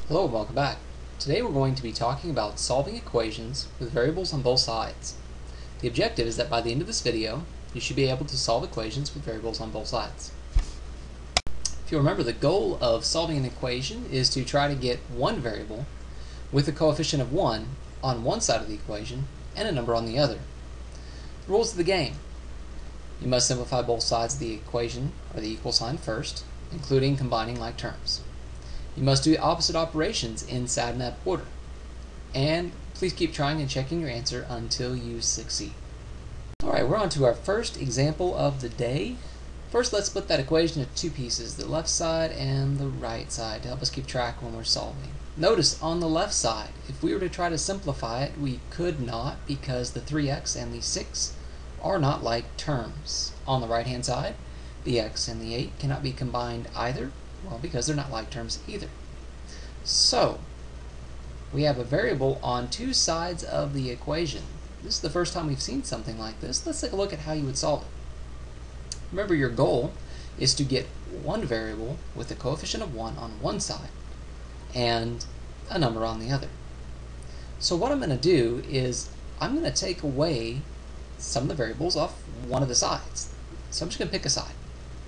Hello and welcome back. Today we're going to be talking about solving equations with variables on both sides. The objective is that by the end of this video, you should be able to solve equations with variables on both sides. If you remember, the goal of solving an equation is to try to get one variable with a coefficient of 1 on one side of the equation and a number on the other. The rules of the game. You must simplify both sides of the equation or the equal sign first, including combining like terms. You must do opposite operations in SADMAP order. And please keep trying and checking your answer until you succeed. Alright, we're on to our first example of the day. First, let's split that equation into two pieces, the left side and the right side, to help us keep track when we're solving. Notice on the left side, if we were to try to simplify it, we could not because the 3x and the 6 are not like terms. On the right-hand side, the x and the 8 cannot be combined either. Well, because they're not like terms either. So, we have a variable on two sides of the equation. This is the first time we've seen something like this. Let's take a look at how you would solve it. Remember, your goal is to get one variable with a coefficient of 1 on one side and a number on the other. So what I'm going to do is I'm going to take away some of the variables off one of the sides. So I'm just going to pick a side.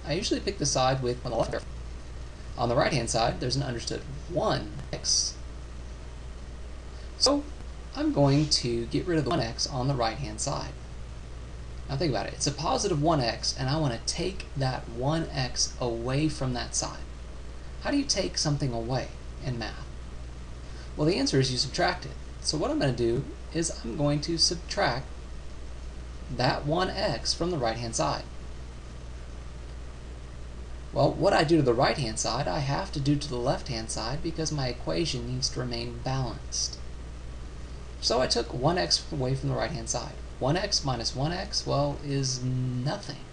I usually pick the side with on the left. On the right-hand side, there's an understood 1x. So I'm going to get rid of the 1x on the right-hand side. Now think about it. It's a positive 1x, and I want to take that 1x away from that side. How do you take something away in math? Well, the answer is you subtract it. So what I'm going to do is I'm going to subtract that 1x from the right-hand side. Well, what I do to the right-hand side, I have to do to the left-hand side because my equation needs to remain balanced. So I took 1x away from the right-hand side. 1x minus 1x, well, is nothing.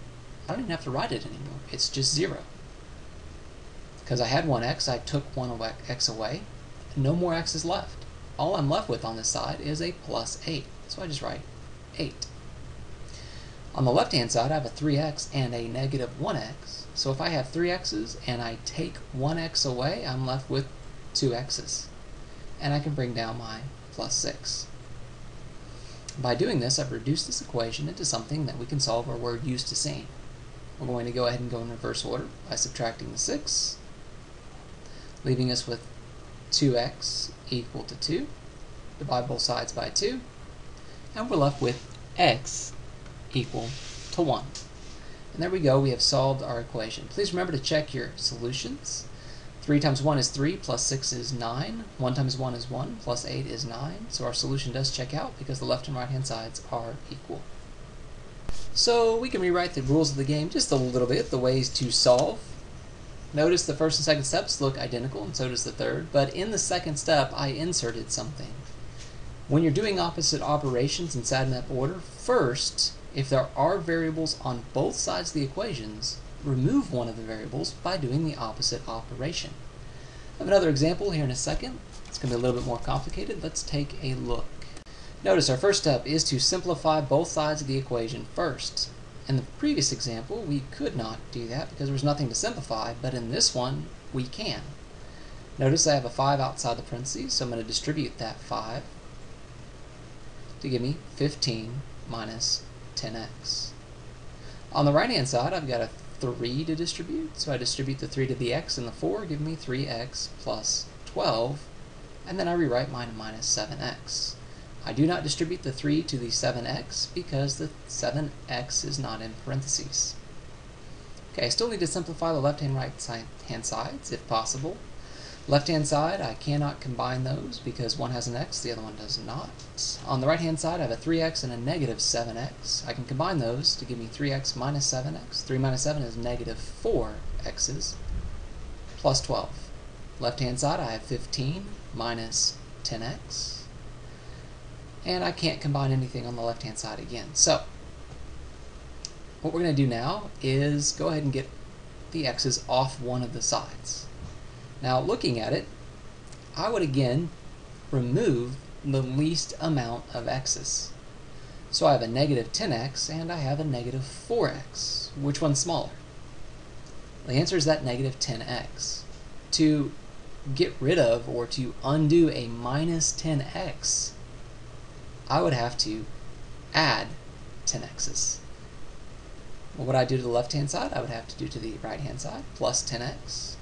I don't even have to write it anymore. It's just 0. Because I had 1x, I took 1x away, and no more x's left. All I'm left with on this side is a plus 8. So I just write 8. On the left-hand side, I have a 3x and a negative 1x. So if I have 3x's and I take 1x away, I'm left with 2x's. And I can bring down my plus 6. By doing this, I've reduced this equation into something that we can solve or we're used to seeing. We're going to go ahead and go in reverse order by subtracting the 6, leaving us with 2x equal to 2. Divide both sides by 2, and we're left with x equal to 1. And there we go, we have solved our equation. Please remember to check your solutions. 3 times 1 is 3, plus 6 is 9. 1 times 1 is 1, plus 8 is 9. So our solution does check out because the left and right hand sides are equal. So we can rewrite the rules of the game just a little bit, the ways to solve. Notice the first and second steps look identical, and so does the third, but in the second step I inserted something. When you're doing opposite operations in SADMAP order, first, if there are variables on both sides of the equations, remove one of the variables by doing the opposite operation. I have another example here in a second. It's going to be a little bit more complicated. Let's take a look. Notice our first step is to simplify both sides of the equation first. In the previous example, we could not do that because there was nothing to simplify, but in this one, we can. Notice I have a 5 outside the parentheses, so I'm going to distribute that 5 to give me 15 minus 10x. On the right hand side, I've got a 3 to distribute, so I distribute the 3 to the x and the 4, giving me 3x plus 12, and then I rewrite mine minus 7x. I do not distribute the 3 to the 7x because the 7x is not in parentheses. Okay, I still need to simplify the left and right hand sides if possible. Left hand side, I cannot combine those because one has an x, the other one does not. On the right hand side, I have a 3x and a negative 7x. I can combine those to give me 3x minus 7x. 3 minus 7 is negative 4x's plus 12. Left hand side, I have 15 minus 10x. And I can't combine anything on the left hand side again. So, what we're going to do now is go ahead and get the x's off one of the sides. Now, looking at it, I would again remove the least amount of x's. So I have a negative 10x and I have a negative 4x. Which one's smaller? The answer is that negative 10x. To get rid of or to undo a minus 10x, I would have to add 10x's. What would I do to the left-hand side? I would have to do to the right-hand side, plus 10x.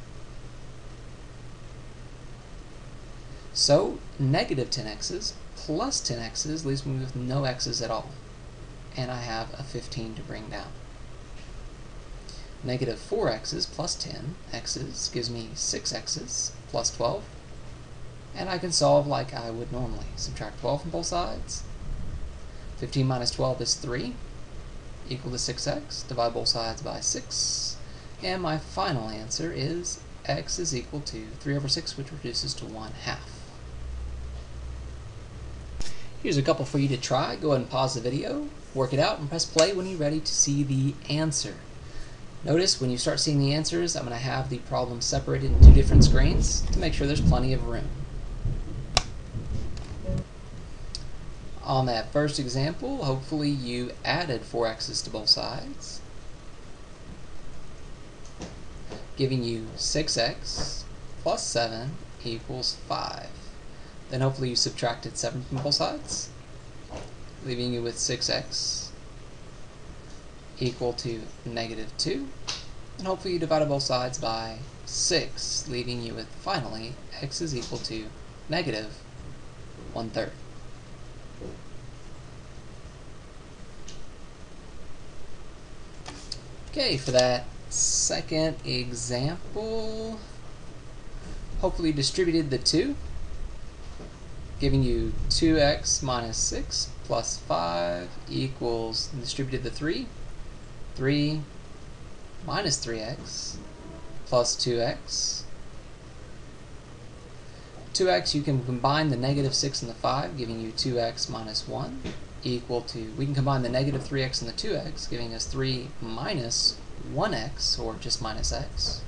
So negative 10x's plus 10x's leaves me with no x's at all. And I have a 15 to bring down. Negative 4x's plus 10x's gives me 6x's plus 12. And I can solve like I would normally. Subtract 12 from both sides. 15 minus 12 is 3, equal to 6x. Divide both sides by 6. And my final answer is x is equal to 3 over 6, which reduces to 1/2. Here's a couple for you to try. Go ahead and pause the video, work it out, and press play when you're ready to see the answer. Notice when you start seeing the answers, I'm going to have the problem separated in 2 different screens to make sure there's plenty of room. On that first example, hopefully you added 4x's to both sides, giving you 6x plus 7 equals 5. Then hopefully you subtracted 7 from both sides, leaving you with 6x equal to negative 2. And hopefully you divided both sides by 6, leaving you with, finally, x is equal to negative 1/3. Okay, for that second example, hopefully you distributed the 2, giving you 2x minus 6 plus 5 equals, and distributed the 3 minus 3x plus 2x. 2x, you can combine the negative 6 and the 5, giving you 2x minus 1 equal to, we can combine the negative 3x and the 2x, giving us 3 minus 1x, or just minus x.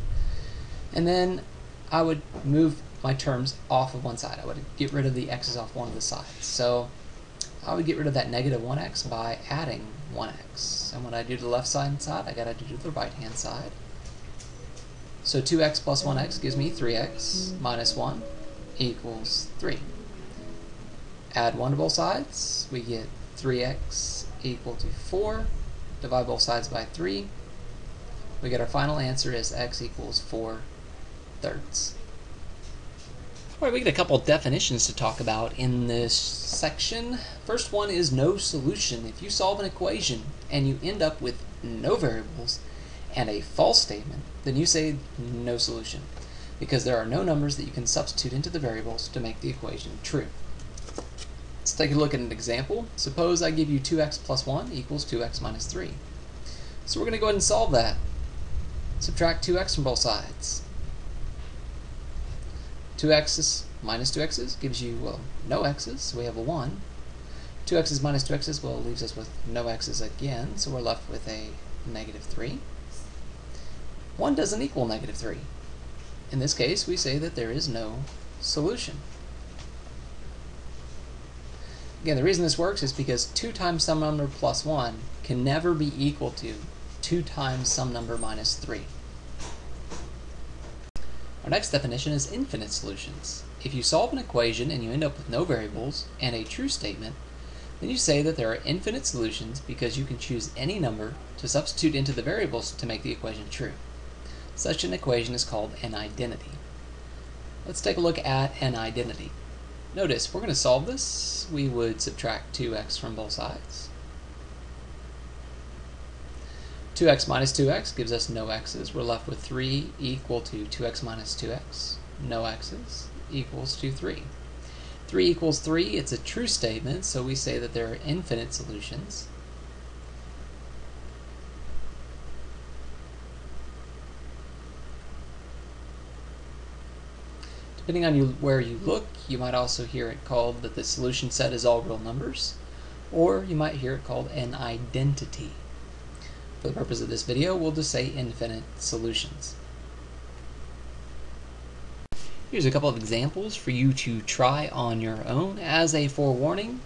And then I would move my terms off of one side. I would get rid of the x's off one of the sides. So I would get rid of that negative 1x by adding 1x. And what I do to the left side, I got to do to the right hand side. So 2x plus 1x gives me 3x minus 1 equals 3. Add 1 to both sides, we get 3x equal to 4. Divide both sides by 3. We get our final answer is x equals 4/3. Alright, we get a couple definitions to talk about in this section. First one is no solution. If you solve an equation and you end up with no variables and a false statement, then you say no solution, because there are no numbers that you can substitute into the variables to make the equation true. Let's take a look at an example. Suppose I give you 2x plus 1 equals 2x minus 3. So we're going to go ahead and solve that. Subtract 2x from both sides. 2x's minus 2x's gives you, well, no x's, so we have a 1. 2x's minus 2x's, well, leaves us with no x's again, so we're left with a negative 3. 1 doesn't equal negative 3. In this case, we say that there is no solution. Again, the reason this works is because 2 times some number plus 1 can never be equal to 2 times some number minus 3. Our next definition is infinite solutions. If you solve an equation and you end up with no variables and a true statement, then you say that there are infinite solutions because you can choose any number to substitute into the variables to make the equation true. Such an equation is called an identity. Let's take a look at an identity. Notice, if we're going to solve this, we would subtract 2x from both sides. 2x minus 2x gives us no x's. We're left with 3 equal to 2x minus 2x. No x's equals to 3. 3 equals 3, it's a true statement, so we say that there are infinite solutions. Depending on where you look, you might also hear it called that the solution set is all real numbers, or you might hear it called an identity. For the purpose of this video, we'll just say infinite solutions. Here's a couple of examples for you to try on your own. As a forewarning,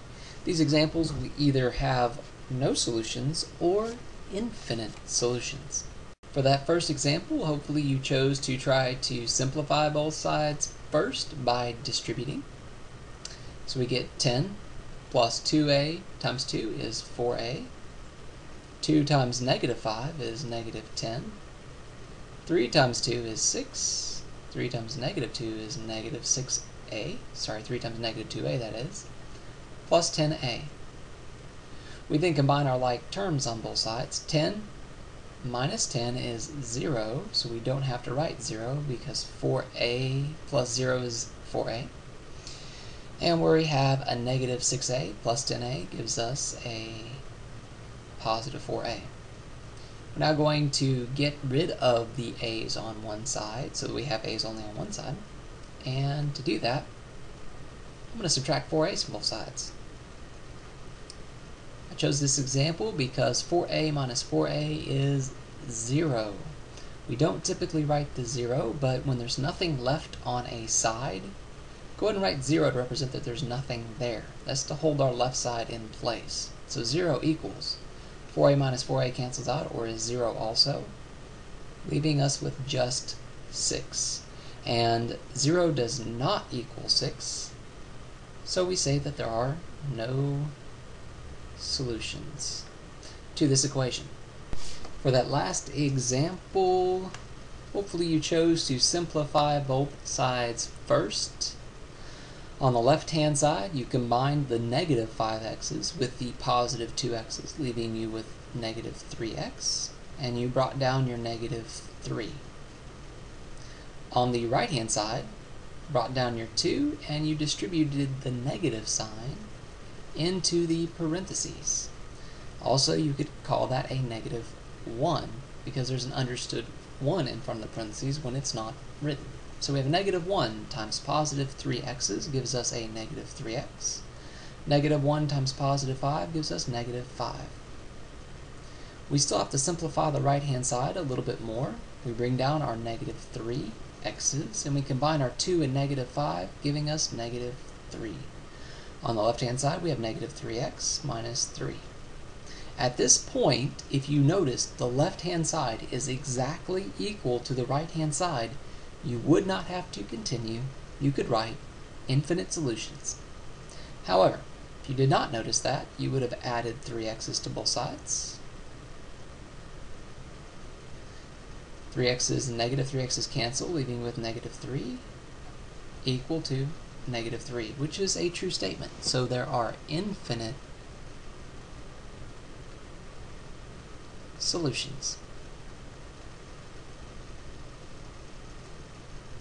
these examples will either have no solutions or infinite solutions. For that first example, hopefully you chose to try to simplify both sides first by distributing. So we get 10 plus 2a times 2 is 4a. 2 times negative 5 is negative 10. 3 times 2 is 6. 3 times negative 2 is negative 6a. Sorry, 3 times negative 2a, that is. Plus 10a. We then combine our like terms on both sides. 10 minus 10 is 0, so we don't have to write 0 because 4a plus 0 is 4a. And where we have a negative 6a plus 10a gives us a positive 4a. We're now going to get rid of the a's on one side so that we have a's only on one side. And to do that, I'm going to subtract 4a's from both sides. I chose this example because 4a minus 4a is 0. We don't typically write the 0, but when there's nothing left on a side, go ahead and write 0 to represent that there's nothing there. That's to hold our left side in place. So 0 equals 4a minus 4a cancels out, or is 0 also, leaving us with just 6. And 0 does not equal 6, so we say that there are no solutions to this equation. For that last example, hopefully you chose to simplify both sides first. On the left-hand side, you combined the negative 5x's with the positive 2x's, leaving you with negative 3x, and you brought down your negative 3. On the right-hand side, brought down your 2, and you distributed the negative sign into the parentheses. Also, you could call that a negative 1, because there's an understood 1 in front of the parentheses when it's not written. So we have a negative 1 times positive 3x's gives us a negative 3x. Negative 1 times positive 5 gives us negative 5. We still have to simplify the right-hand side a little bit more. We bring down our negative 3x's, and we combine our 2 and negative 5, giving us negative 3. On the left-hand side, we have negative 3x minus 3. At this point, if you notice, the left-hand side is exactly equal to the right-hand side. You would not have to continue. You could write infinite solutions. However, if you did not notice that, you would have added 3x's to both sides. 3x's and negative 3x's cancel, leaving you with negative 3 equal to negative 3, which is a true statement. So there are infinite solutions.